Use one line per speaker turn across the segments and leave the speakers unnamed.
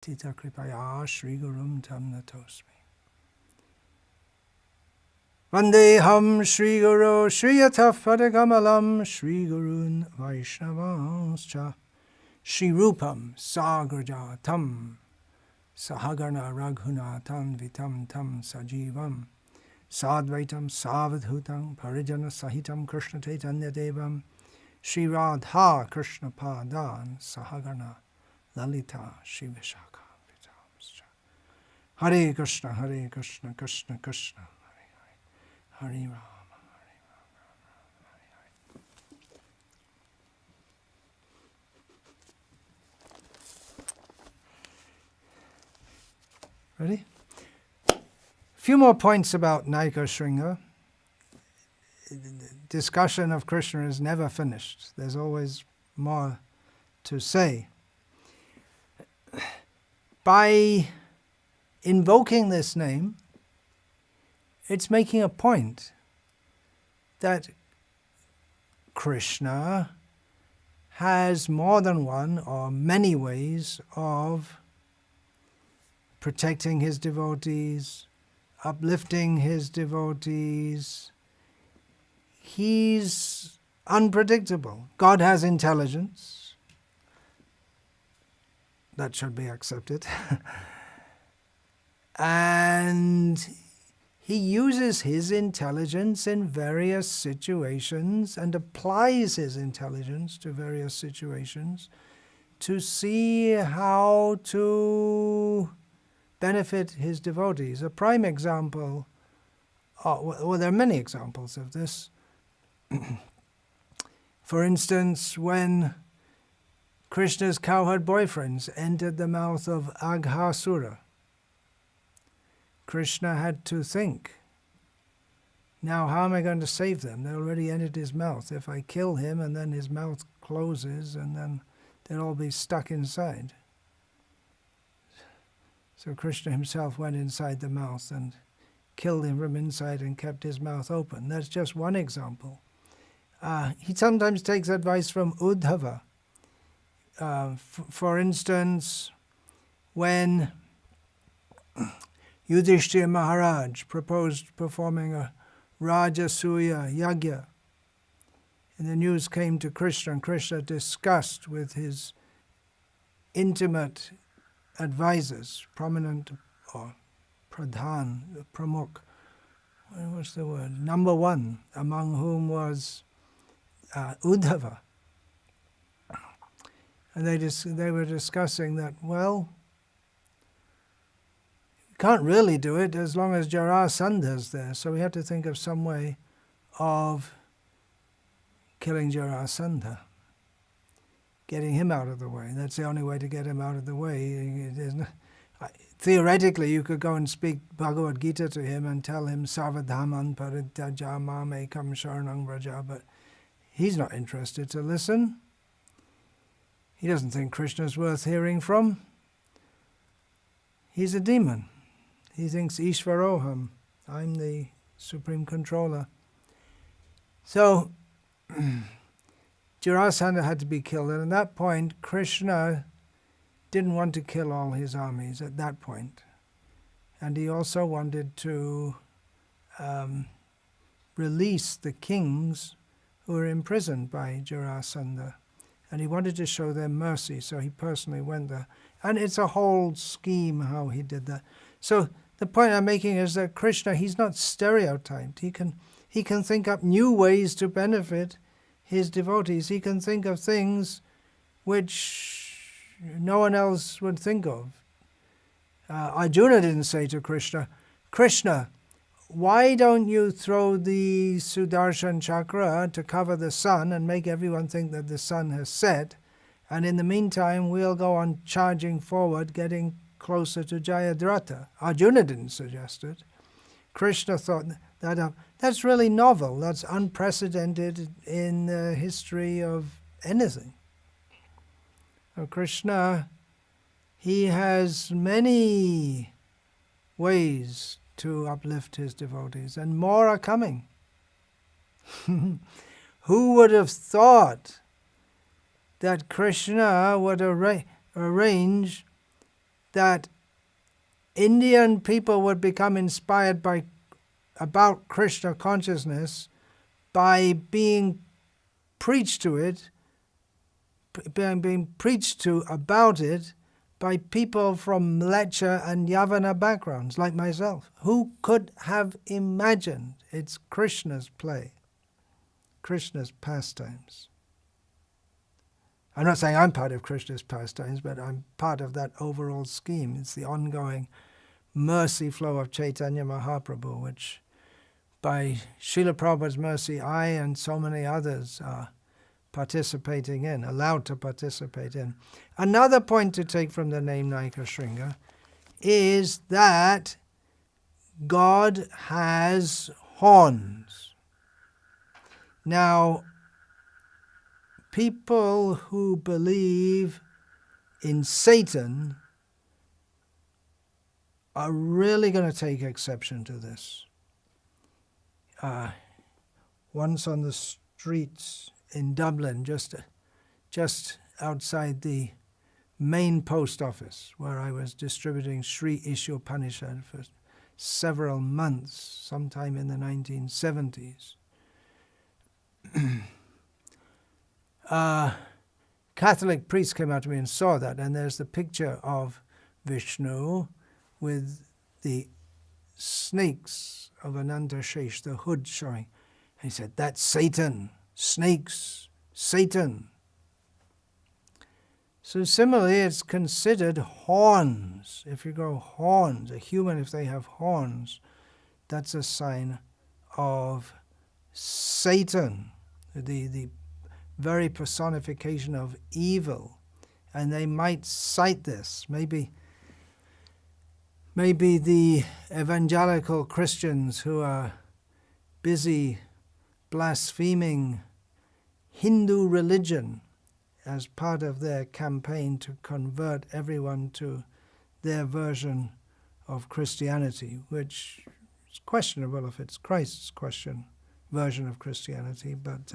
Tita Kripaya Shri Gurum Tam Natosmi. Vandeham Shri Guru Shri Yataf Padagamalam Shri Gurun Vaishnavanscha Shri Rupam Sagraja Tam Sahagana Raghunatam Vitam Tam Sajivam Sadvaitam Savadhutam Parijana Sahitam Krishna Chaitanya Devam Shri Radha Krishna Padan Sahagana Lalita Shri Vishaka Vitamscha. Hare Krishna, Krishna Krishna, Hare Rama, Hare Rama, Hare Hare. Ready? Few more points about Naika Shringa. Discussion of Krishna is never finished. There's always more to say. By invoking this name, it's making a point that Krishna has more than one or many ways of protecting his devotees, uplifting his devotees. He's unpredictable. God has intelligence. That should be accepted. And he uses his intelligence in various situations and applies his intelligence to various situations to see how to benefit his devotees. A prime example, well, there are many examples of this. For instance, when Krishna's cowherd boyfriends entered the mouth of Aghasura, Krishna had to think, now how am I going to save them? They already entered his mouth. If I kill him and then his mouth closes and then they'll all be stuck inside. So Krishna himself went inside the mouth and killed him from inside and kept his mouth open. That's just one example. He sometimes takes advice from Uddhava. For instance, when Yudhishthira Maharaj proposed performing a Rajasuya Yagya, and the news came to Krishna, and Krishna discussed with his intimate advisors, prominent or pradhan, pramukh, what was the word? Number one, among whom was Uddhava. And they were discussing that, well, you can't really do it as long as Jarasandha's there, so we have to think of some way of killing Jarasandha, getting him out of the way. That's the only way to get him out of the way. Theoretically, you could go and speak Bhagavad Gita to him and tell him Sarvadhaman Parityaja Mamekam Sharanam Vraja, but he's not interested to listen. He doesn't think Krishna's worth hearing from. He's a demon. He thinks Ishvaroham, I'm the supreme controller. So Jarasandha had to be killed, and at that point Krishna didn't want to kill all his armies at that point. And he also wanted to release the kings who were imprisoned by Jarasandha. And he wanted to show them mercy, so he personally went there. And it's a whole scheme how he did that. So the point I'm making is that Krishna, he's not stereotyped. He can think up new ways to benefit his devotees. He can think of things which no one else would think of. Arjuna didn't say to Krishna, Krishna, why don't you throw the Sudarshan Chakra to cover the sun and make everyone think that the sun has set, and in the meantime we'll go on charging forward, getting closer to Jayadratha. Arjuna didn't suggest it. Krishna thought that up. That's really novel. That's unprecedented in the history of anything. So Krishna, he has many ways to uplift his devotees, and more are coming. Who would have thought that Krishna would arrange that Indian people would become inspired about Krishna consciousness by being preached to it, being preached to about it by people from Mleccha and Yavana backgrounds like myself. Who could have imagined it's Krishna's play, Krishna's pastimes? I'm not saying I'm part of Krishna's pastimes, but I'm part of that overall scheme. It's the ongoing mercy flow of Chaitanya Mahaprabhu, which by Srila Prabhupada's mercy, I and so many others are participating in, allowed to participate in. Another point to take from the name Naika Shringa is that God has horns. Now, people who believe in Satan are really going to take exception to this. Once on the streets in Dublin, just outside the main post office, where I was distributing Sri Ishopanishad for several months, sometime in the 1970s. Catholic priest came out to me and saw that, and there's the picture of Vishnu with the snakes of Anantashesh, the hood showing. And he said, "That's Satan. Snakes, Satan." So similarly, it's considered horns. If you go horns, a human, if they have horns, that's a sign of Satan, the very personification of evil. And they might cite this. Maybe the evangelical Christians who are busy blaspheming Hindu religion as part of their campaign to convert everyone to their version of Christianity, which is questionable if it's Christ's version of Christianity, but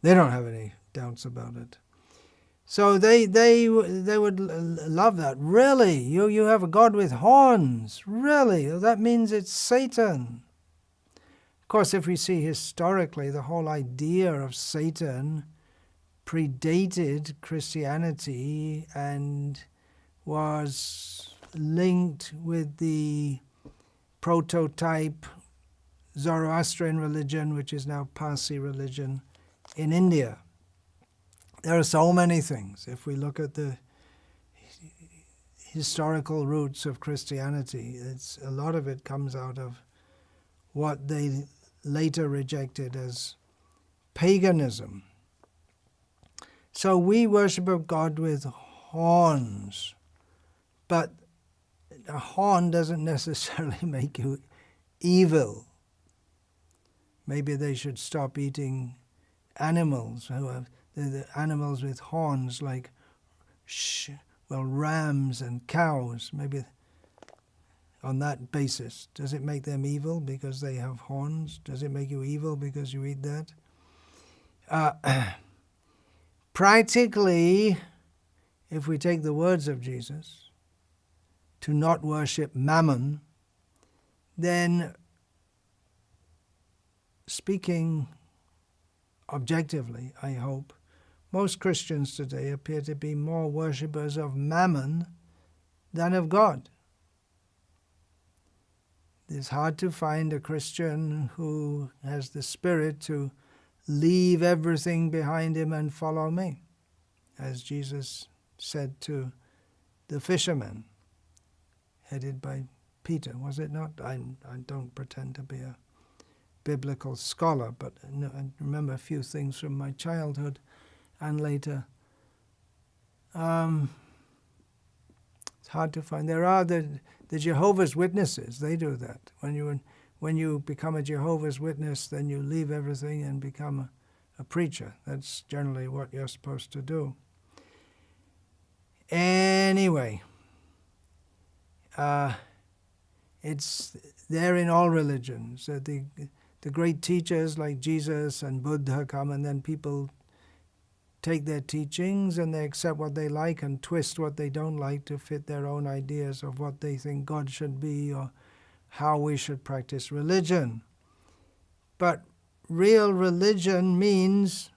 they don't have any doubts about it. So they would love that. Really? You have a God with horns? Really? That means it's Satan. Of course, if we see historically, the whole idea of Satan predated Christianity and was linked with the prototype Zoroastrian religion, which is now Parsi religion in India. There are so many things. If we look at the historical roots of Christianity, a lot of it comes out of what they later rejected as paganism. So we worship a God with horns, but a horn doesn't necessarily make you evil. Maybe they should stop eating animals who have the animals with horns like rams and cows. Maybe on that basis, does it make them evil because they have horns? Does it make you evil because you eat that? Practically, if we take the words of Jesus, to not worship mammon, then speaking objectively, I hope, most Christians today appear to be more worshippers of mammon than of God. It's hard to find a Christian who has the spirit to leave everything behind him and follow me, as Jesus said to the fishermen, headed by Peter, was it not? I don't pretend to be a biblical scholar, but I remember a few things from my childhood and later. It's hard to find. There are the Jehovah's Witnesses. They do that. When you become a Jehovah's Witness, then you leave everything and become a preacher. That's generally what you're supposed to do. Anyway, it's there in all religions. The great teachers like Jesus and Buddha come, and then people take their teachings and they accept what they like and twist what they don't like to fit their own ideas of what they think God should be or how we should practice religion. But real religion means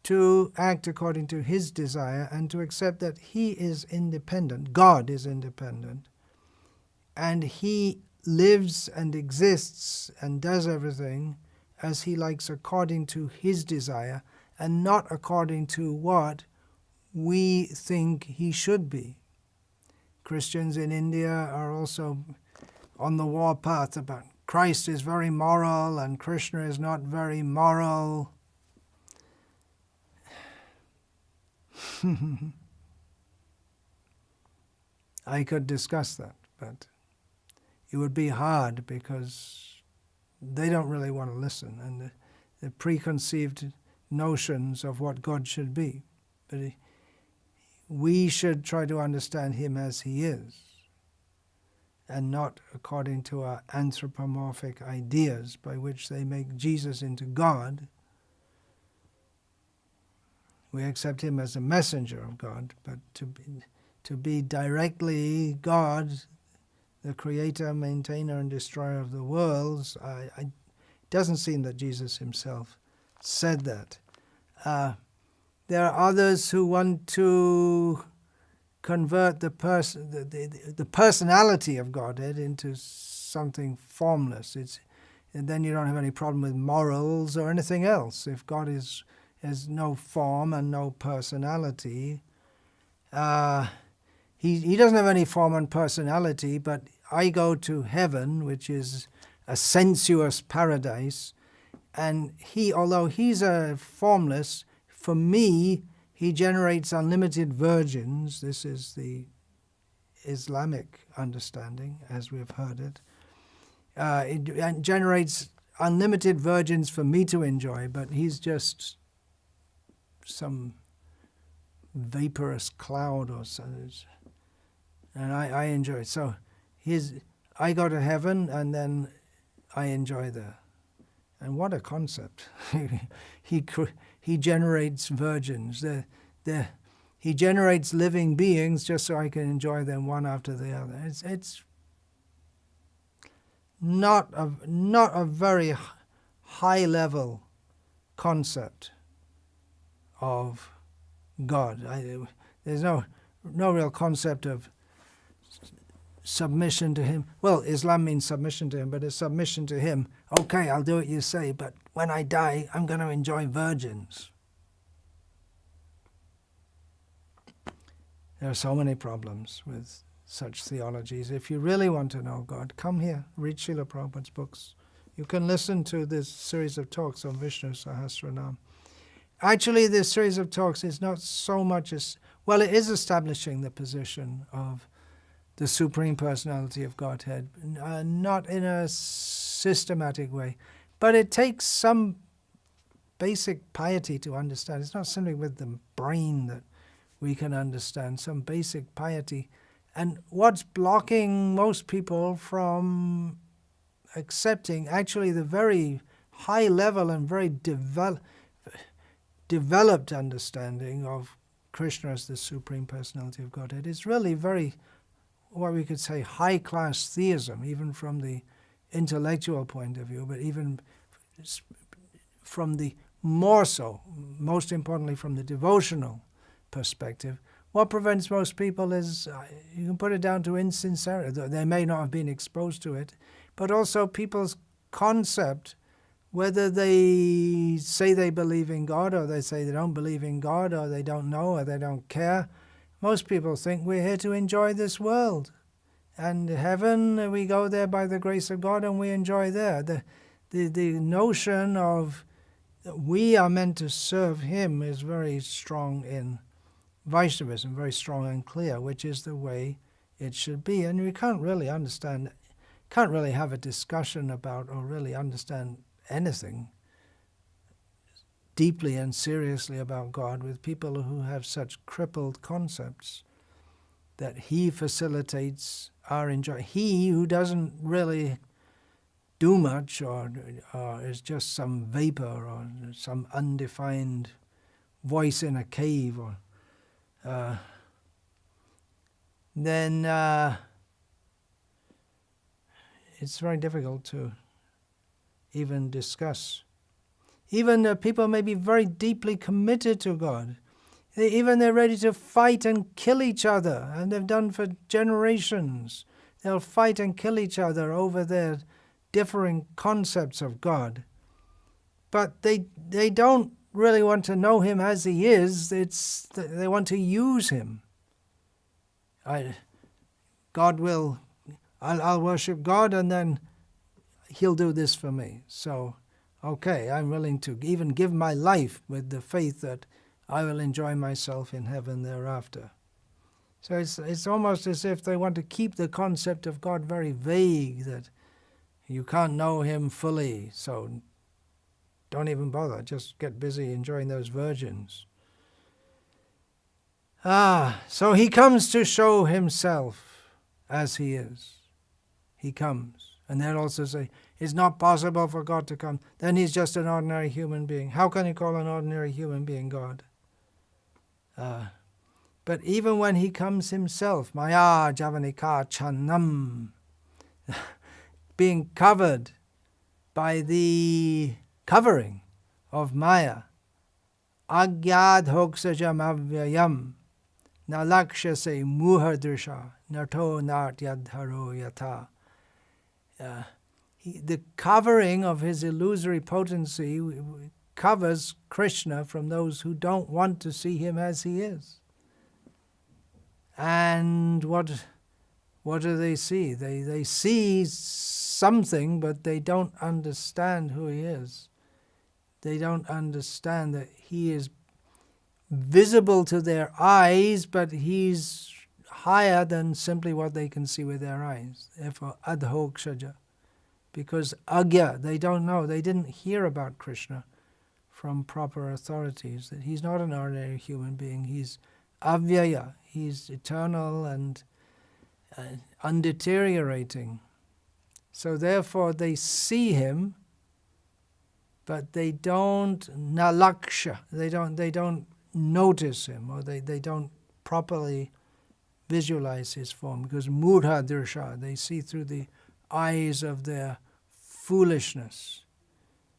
to act according to His desire and to accept that He is independent, God is independent, and He lives and exists and does everything as He likes according to His desire and not according to what we think He should be. Christians in India are also on the warpath about Christ is very moral and Krishna is not very moral. I could discuss that, but it would be hard because they don't really want to listen, and the preconceived notions of what God should be. But we should try to understand Him as He is, and not according to our anthropomorphic ideas by which they make Jesus into God. We accept Him as a messenger of God, but to be directly God, the creator, maintainer, and destroyer of the worlds, it doesn't seem that Jesus Himself said that. There are others who want to convert the personality of Godhead into something formless. And then you don't have any problem with morals or anything else. If God has no form and no personality, He doesn't have any form and personality, but I go to heaven, which is a sensuous paradise, and He, although He's a formless, for me, He generates unlimited virgins. This is the Islamic understanding, as we've heard it. It generates unlimited virgins for me to enjoy, but He's just some vaporous cloud or something. And I enjoy it. So I go to heaven and then I enjoy there. And what a concept. He generates virgins. He generates living beings just so I can enjoy them one after the other. It's not a very high-level concept of God. There's no real concept of submission to Him. Well, Islam means submission to Him, but it's submission to Him. Okay, I'll do what you say, but when I die, I'm going to enjoy virgins. There are so many problems with such theologies. If you really want to know God, come here, read Srila Prabhupada's books. You can listen to this series of talks on Vishnu Sahasranama. Actually, this series of talks is not so much as, well, it is establishing the position of the Supreme Personality of Godhead, not in a systematic way, but it takes some basic piety to understand. It's not simply with the brain that we can understand, some basic piety. And what's blocking most people from accepting actually the very high level and very developed understanding of Krishna as the Supreme Personality of Godhead is really very, what we could say, high-class theism, even from the intellectual point of view, but even from the more so, most importantly from the devotional perspective. What prevents most people is, you can put it down to insincerity. They may not have been exposed to it, but also people's concept, whether they say they believe in God or they say they don't believe in God or they don't know or they don't care. Most people think we're here to enjoy this world. And heaven, we go there by the grace of God and we enjoy there. The notion of we are meant to serve Him is very strong in Vaishnavism, very strong and clear, which is the way it should be. And we can't really understand, can't really have a discussion about or really understand anything deeply and seriously about God with people who have such crippled concepts that He facilitates our enjoy. He who doesn't really do much or is just some vapor or some undefined voice in a cave, or then it's very difficult to even discuss. Even people may be very deeply committed to God. They're ready to fight and kill each other, and they've done for generations. They'll fight and kill each other over their differing concepts of God. But they don't really want to know him as he is. They want to use him. I'll worship God, and then he'll do this for me. So, okay, I'm willing to even give my life with the faith that I will enjoy myself in heaven thereafter. So it's almost as if they want to keep the concept of God very vague, that you can't know him fully, so don't even bother, just get busy enjoying those virgins. So he comes to show himself as he is. He comes. And they'll also say, it's not possible for God to come. Then he's just an ordinary human being. How can you call an ordinary human being God? But even when he comes himself, Maya Javanika Chanam, being covered by the covering of Maya, Agyad Hoksajam Avyayam, Nalakshase Muhadrisha, Nato Nart Yadharo Yata. The covering of his illusory potency covers Krishna from those who don't want to see him as he is. And what do they see? They see something, but they don't understand who he is. They don't understand that he is visible to their eyes, but he's higher than simply what they can see with their eyes. Therefore, adhokshaja. Because agya, they don't know, they didn't hear about Krishna from proper authorities, that he's not an ordinary human being, he's avyaya, he's eternal and undeteriorating. So therefore they see him, but they don't nalaksha, they don't notice him, or they don't properly visualize his form, because mudha dirsha, they see through the eyes of their foolishness.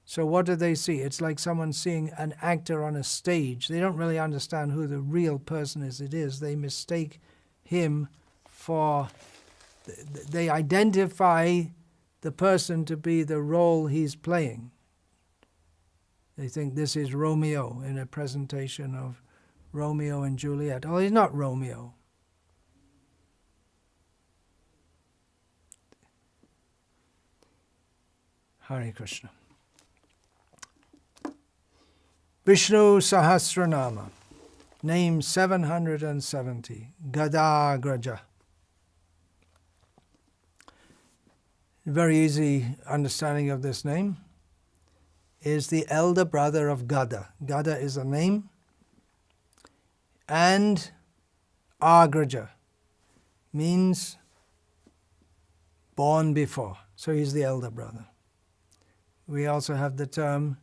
So what do they see? It's like someone seeing an actor on a stage. They don't really understand who the real person is. They mistake him for, they identify the person to be the role he's playing. They think this is Romeo in a presentation of Romeo and Juliet. Oh, he's not Romeo. Hare Krishna. Vishnu Sahasranama, name 770, Gadagrajah. Very easy understanding of this name is the elder brother of Gada. Gada is a name, and Agraja means born before. So he's the elder brother. We also have the term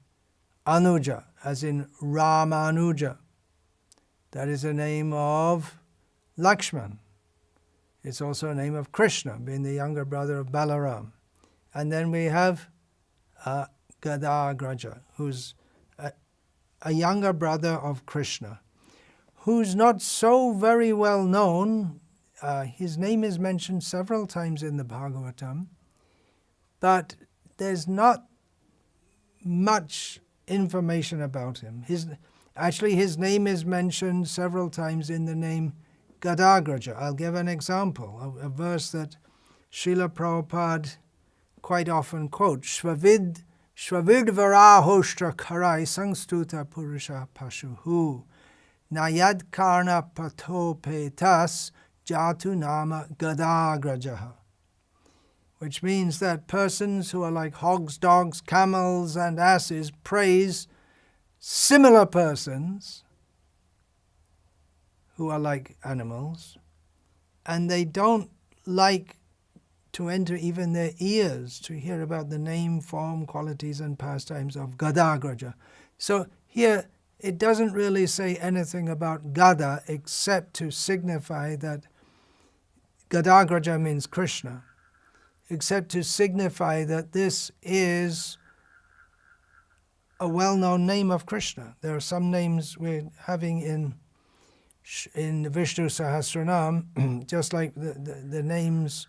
Anuja, as in Ramanuja. That is a name of Lakshman. It's also a name of Krishna, being the younger brother of Balaram. And then we have Gadagrajah, who's a younger brother of Krishna, who's not so very well known. His name is mentioned several times in the Bhagavatam, but there's not much information about him. His name is mentioned several times in the name Gadagrajah. I'll give an example, a verse that Srila Prabhupada quite often quotes. Shvavid varahoshtra karai sangstuta purusha pashuhu nayad karna pato petas jatu nama Gadagrajaha. Which means that persons who are like hogs, dogs, camels, and asses praise similar persons who are like animals, and they don't like to enter even their ears to hear about the name, form, qualities, and pastimes of Gadagrajah. So here it doesn't really say anything about Gada except to signify that Gadagrajah means Krishna, except to signify that this is a well-known name of Krishna. There are some names we're having in Vishnu Sahasranama, just like the names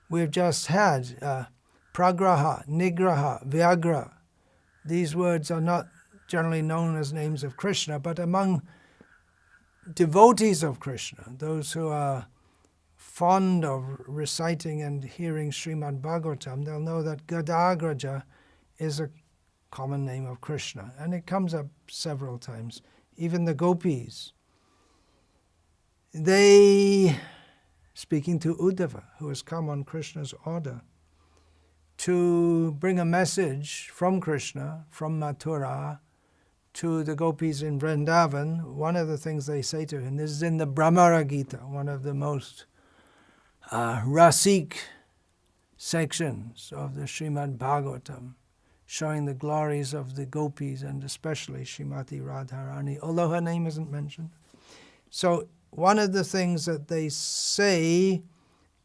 we've just had, Pragraha, Nigraha, Vyagra. These words are not generally known as names of Krishna, but among devotees of Krishna, those who are fond of reciting and hearing Srimad Bhagavatam, they'll know that Gadagrajah is a common name of Krishna, and it comes up several times. Even the gopis, they, speaking to Uddhava, who has come on Krishna's order, to bring a message from Krishna, from Mathura, to the gopis in Vrindavan, one of the things they say to him, this is in the Brahmara Gita, one of the most rasik sections of the Srimad Bhagavatam, showing the glories of the gopis and especially Srimati Radharani, although her name isn't mentioned. So one of the things that they say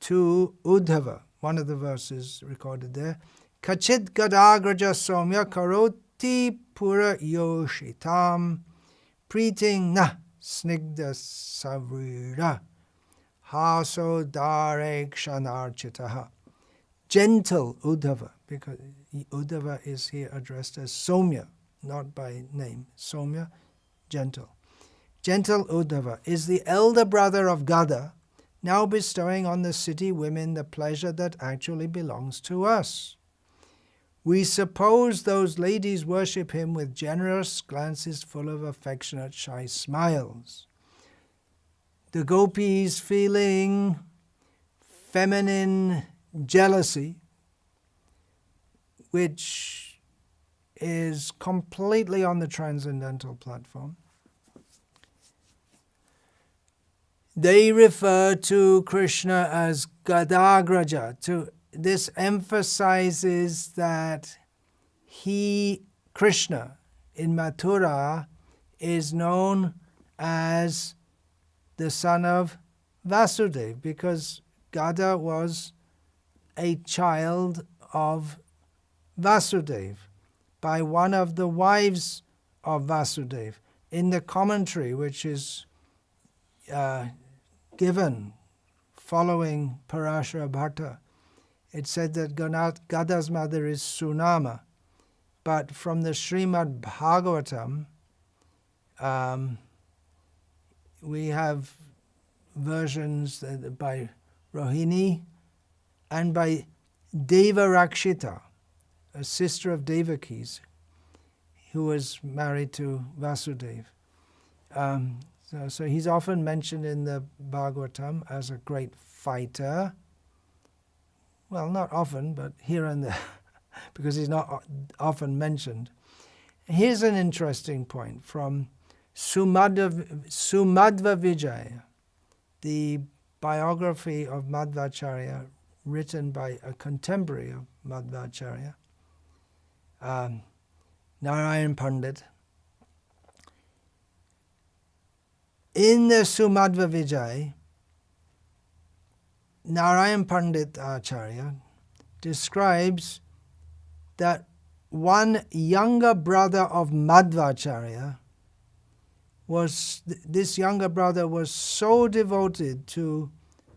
to Uddhava, one of the verses recorded there, Kachit Gadagraja Somya Karoti Pura Yoshitam Preeting Na Snigda Savrira Haso Dare Kshanarchitaha. Gentle Uddhava, because Uddhava is here addressed as Somya, not by name. Somya, gentle. Gentle Uddhava is the elder brother of Gada, now bestowing on the city women the pleasure that actually belongs to us. We suppose those ladies worship him with generous glances full of affectionate, shy smiles. The gopis feeling feminine jealousy, which is completely on the transcendental platform. They refer to Krishna as Gadagrajah. This emphasizes that Krishna in Mathura, is known as the son of Vasudeva, because Gada was a child of Vasudeva by one of the wives of Vasudeva. In the commentary, which is given following Parashara Bhatta, it said that Gada's mother is Sunama, but from the Srimad Bhagavatam, we have versions by Rohini and by Devarakshita, a sister of Devaki's, who was married to Vasudeva. So he's often mentioned in the Bhagavatam as a great fighter. Well, not often, but here and there, because he's not often mentioned. Here's an interesting point from Sumadhva Vijaya, the biography of Madhvacharya written by a contemporary of Madhvacharya, Narayan Pandit. In the Sumadhva Vijay, Narayan Pandit Acharya describes that one younger brother of Madhvacharya this younger brother was so devoted to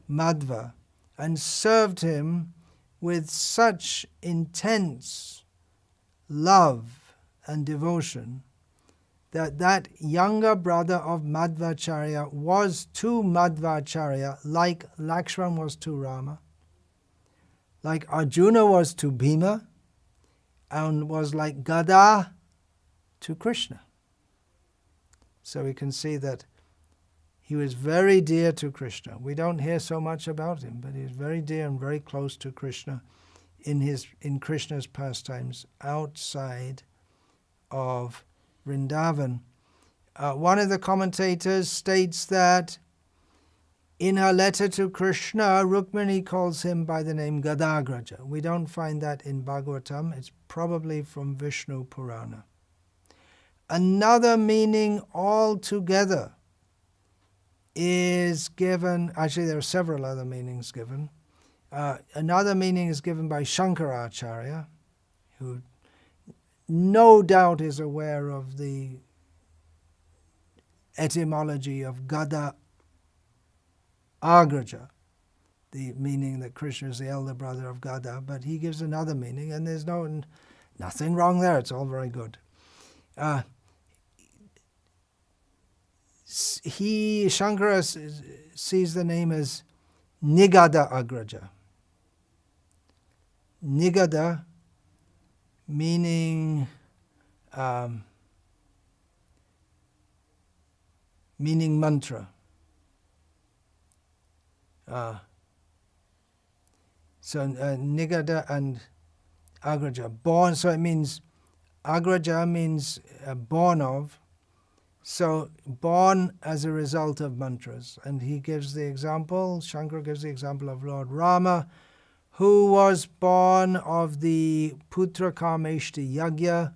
Madhva and served him with such intense love and devotion that younger brother of Madhvacharya was to Madhvacharya like Lakshman was to Rama, like Arjuna was to Bhima, and was like Gada to Krishna. So we can see that he was very dear to Krishna. We don't hear so much about him, but he was very dear and very close to Krishna in Krishna's pastimes outside of Vrindavan. One of the commentators states that in her letter to Krishna, Rukmini calls him by the name Gadagrajah. We don't find that in Bhagavatam. It's probably from Vishnu Purana. Another meaning altogether is given, actually there are several other meanings given. Another meaning is given by Shankaracharya, who no doubt is aware of the etymology of Gadagrajah, the meaning that Krishna is the elder brother of Gada, but he gives another meaning, and there's nothing wrong there. It's all very good. Shankara sees the name as Nigada Agraja. Nigada meaning mantra. So Nigada and Agraja, born, so it means, Agraja means born of, so born as a result of mantras. And he gives the example, Shankara gives the example of Lord Rama, who was born of the Putra Kameshti Yagya.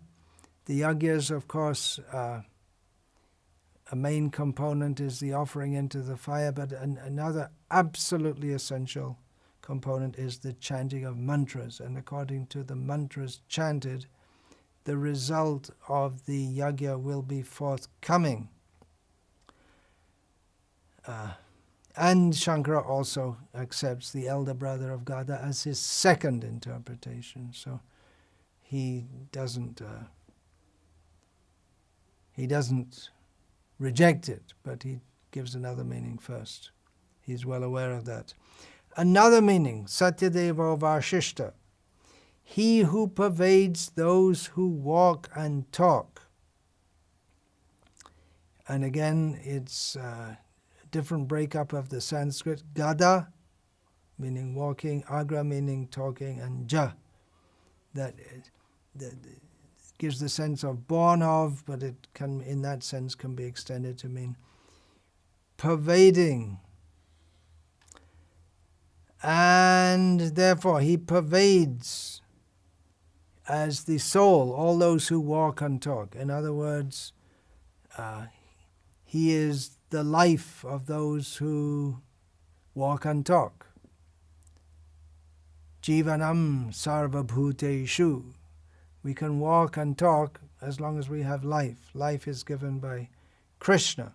The Yagyas, of course, a main component is the offering into the fire, but another absolutely essential component is the chanting of mantras. And according to the mantras chanted, the result of the yagya will be forthcoming. And Shankara also accepts the elder brother of Gada as his second interpretation. So he doesn't reject it, but he gives another meaning first. He's well aware of that. Another meaning, Satyadeva Vashishta, he who pervades those who walk and talk. And again, it's a different breakup of the Sanskrit. Gada, meaning walking, Agra, meaning talking, and Ja, that gives the sense of born of, but it can, in that sense, can be extended to mean pervading. And therefore, he pervades as the soul all those who walk and talk. In other words, he is the life of those who walk and talk. Jivanam sarvabhuteshu. We can walk and talk as long as we have life. Life is given by Krishna.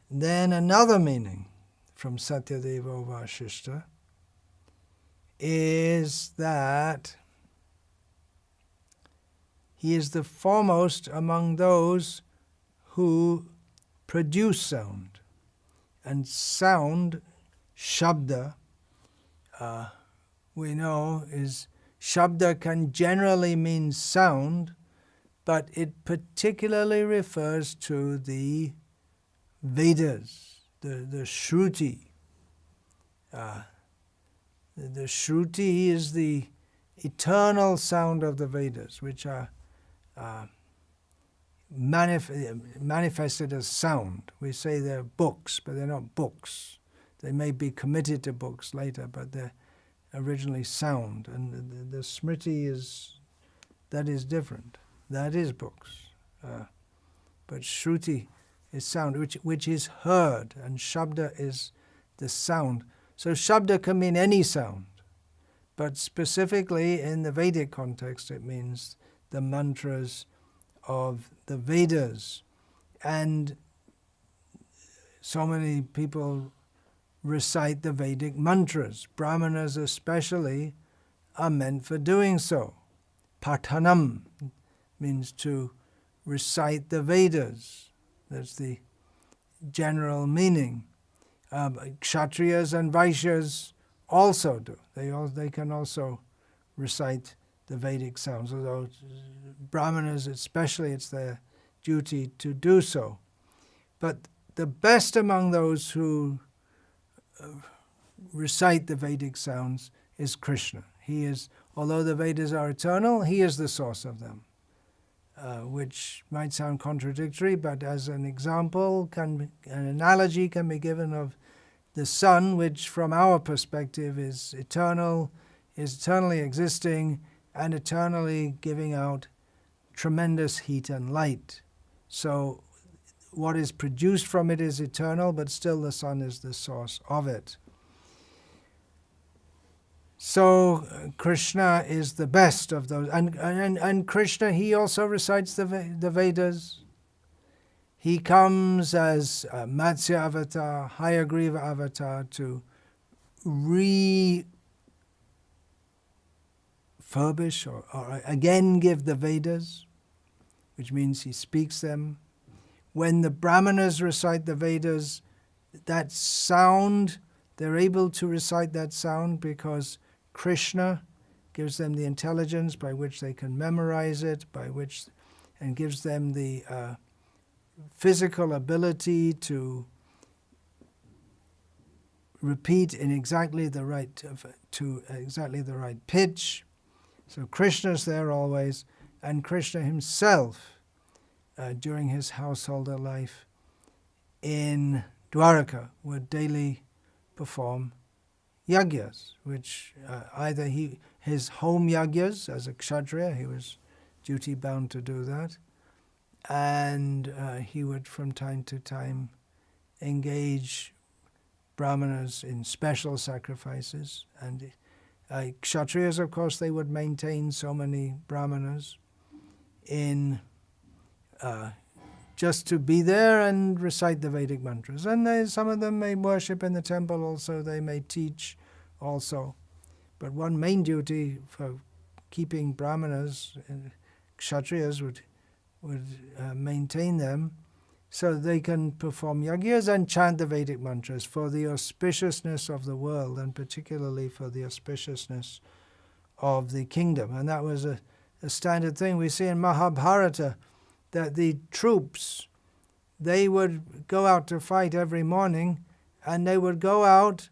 Then another meaning from Satyadeva Vashishta is that he is the foremost among those who produce sound. And sound, shabda, we know is, shabda can generally mean sound, but it particularly refers to the Vedas, the Shruti. The Shruti is the eternal sound of the Vedas, which are manifested as sound. We say they're books, but they're not books. They may be committed to books later, but they're originally sound. And the Smriti that is different. That is books. But Shruti is sound, which is heard, and Shabda is the sound. So Shabda can mean any sound, but specifically in the Vedic context it means the mantras of the Vedas. And so many people recite the Vedic mantras. Brahmanas especially are meant for doing so. Pathanam means to recite the Vedas. That's the general meaning. Kshatriyas and Vaishyas also do. They can also recite the Vedic sounds, although Brahmanas especially, it's their duty to do so. But the best among those who recite the Vedic sounds is Krishna. He is, although the Vedas are eternal, he is the source of them, which might sound contradictory, but as an example, an analogy can be given of the sun, which from our perspective is eternal, is eternally existing, and eternally giving out tremendous heat and light. So what is produced from it is eternal, but still the sun is the source of it. So Krishna is the best of those. And Krishna, he also recites the Vedas. He comes as Matsya avatar, Hayagriva avatar, to refurbish or again give the Vedas, which means he speaks them. When the Brahmanas recite the Vedas, that sound, they're able to recite that sound because Krishna gives them the intelligence by which they can memorize it, and gives them the physical ability to repeat in exactly the right pitch. So Krishna's there always, and Krishna himself, during his householder life in Dwaraka, would daily perform yagyas, which either his home yagyas as a kshatriya, he was duty bound to do that, and he would from time to time engage brahmanas in special sacrifices. And kshatriyas, of course, they would maintain so many brahmanas in just to be there and recite the Vedic mantras. And some of them may worship in the temple also, they may teach also. But one main duty for keeping brahmanas, kshatriyas would maintain them so they can perform yagyas and chant the Vedic mantras for the auspiciousness of the world, and particularly for the auspiciousness of the kingdom. And that was a standard thing. We see in Mahabharata that the troops, they would go out to fight every morning, and they would go out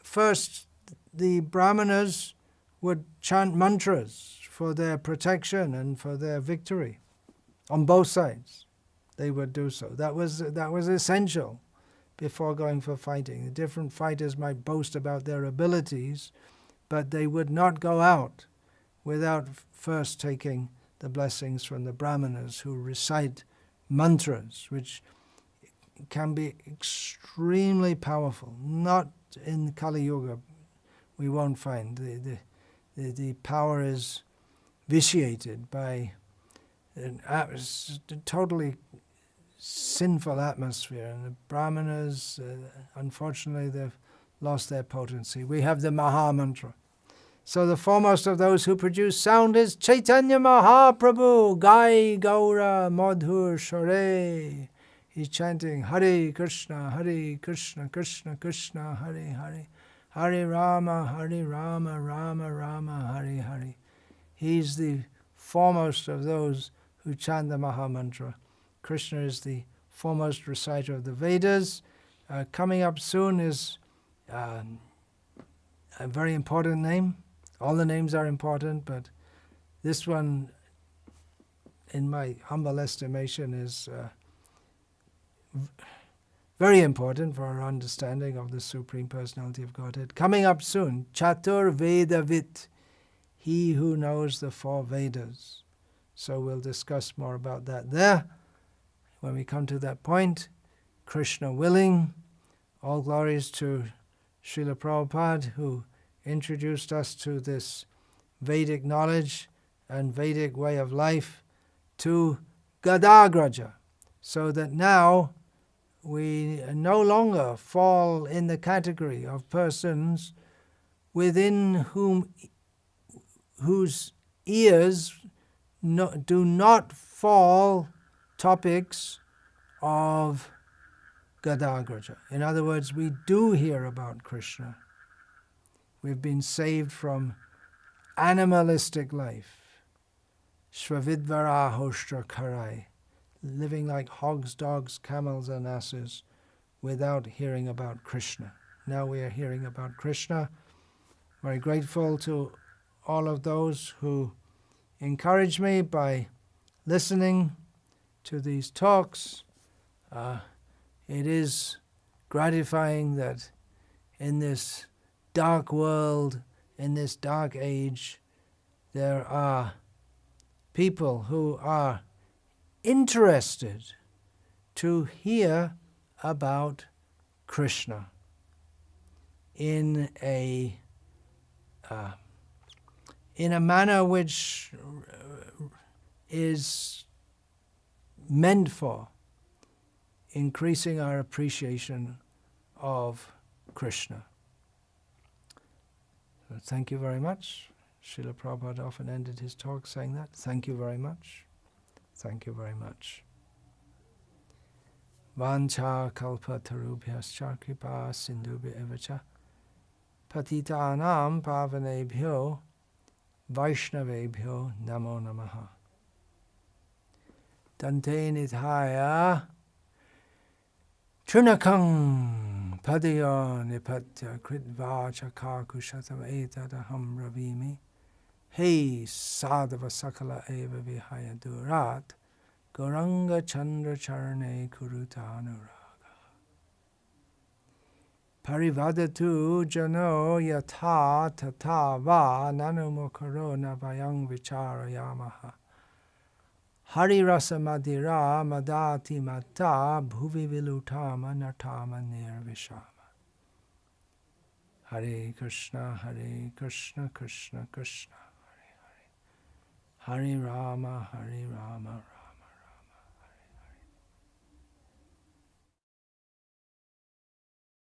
first. The brahmanas would chant mantras for their protection and for their victory. On both sides, they would do so. That was essential before going for fighting. The different fighters might boast about their abilities, but they would not go out without first taking the blessings from the brahmanas, who recite mantras, which can be extremely powerful. Not in Kali Yuga, we won't find. The power is vitiated by a totally sinful atmosphere, and the brahmanas, unfortunately, they've lost their potency. We have the Maha Mantra. So the foremost of those who produce sound is Chaitanya Mahaprabhu, Gai Gaura Madhur Shore. He's chanting Hare Krishna, Krishna Krishna, Hare Hare, Hare Rama, Rama Rama, Hare Hare. He's the foremost of those who chant the Maha Mantra. Krishna is the foremost reciter of the Vedas. Coming up soon is a very important name. All the names are important, but this one, in my humble estimation, is very important for our understanding of the Supreme Personality of Godhead. Coming up soon, Chatur Vedavit, he who knows the 4 Vedas. So we'll discuss more about that there when we come to that point. Krishna willing, all glories to Srila Prabhupada, who introduced us to this Vedic knowledge and Vedic way of life, to Gadagrajah, so that now we no longer fall in the category of persons within whose ears do not fall topics of Gadagrajah. In other words, we do hear about Krishna. We've been saved from animalistic life, Shvavidvara Hoshtra Karai, living like hogs, dogs, camels, and asses without hearing about Krishna. Now we are hearing about Krishna. Very grateful to all of those who encourage me by listening to these talks. It is gratifying that in this dark world, in this dark age, there are people who are interested to hear about Krishna in a manner which is meant for increasing our appreciation of Krishna. So thank you very much. Srila Prabhupada often ended his talk saying that. Thank you very much. Thank you very much. Vancha kalpa tarubhyascha kripa sindubhya evacha patitanam pavanebhyo vaishnavebhyo namo namaha. Dante nithaya Trunakang padayo nipatya kritva chakakushatam etadaham ravimi Hey sadhava sakala eva vihaya durat Gauranga chandra charane kurutanuraga Parivadatu jano yatha tata va nanumukaro navayang vicharayamaha Hari rasa madira madati mata bhuvi vilutama natama nirvishama. Hare Krishna, Krishna Krishna, Hare Hare. Hare Rama, Rama